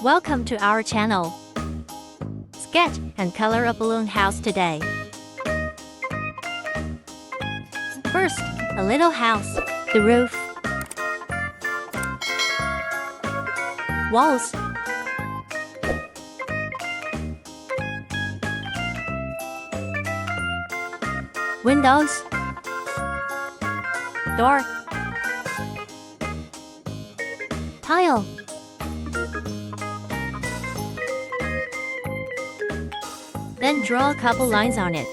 Welcome to our channel. Sketch and color a balloon house today. First, a little house, the roof, walls, windows, door, tile, then draw a couple lines on it.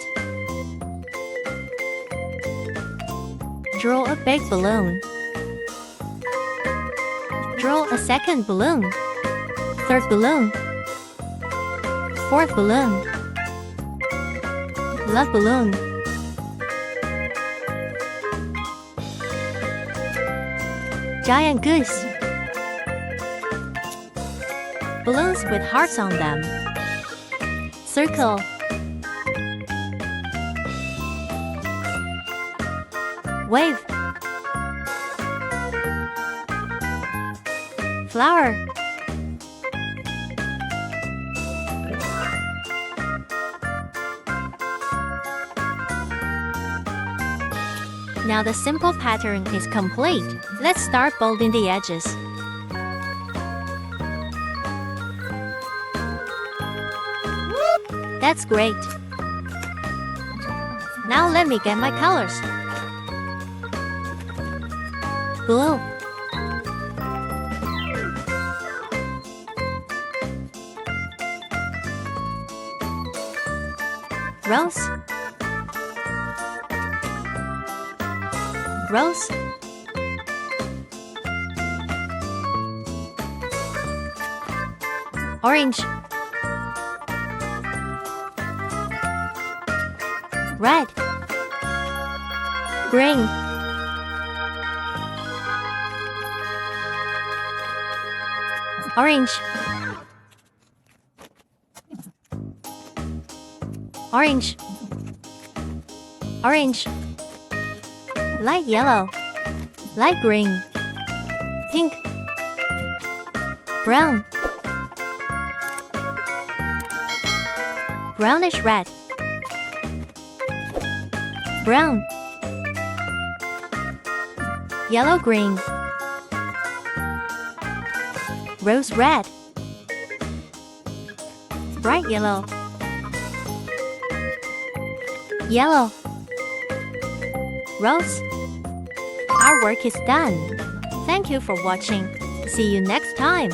Draw a big balloon. Draw a second balloon, third balloon, fourth balloon, love balloon, giant goose, balloons with hearts on them, circle, wave, flower, now the simple pattern is complete. Let's start bolding the edges. That's great. Now let me get my colors. Blue, rose, rose, orange, red, green, orange, orange, orange, light yellow, light green, pink, brown, brownish red, brown, yellow green, rose red, bright yellow, yellow, rose. Our work is done. Thank you for watching. See you next time.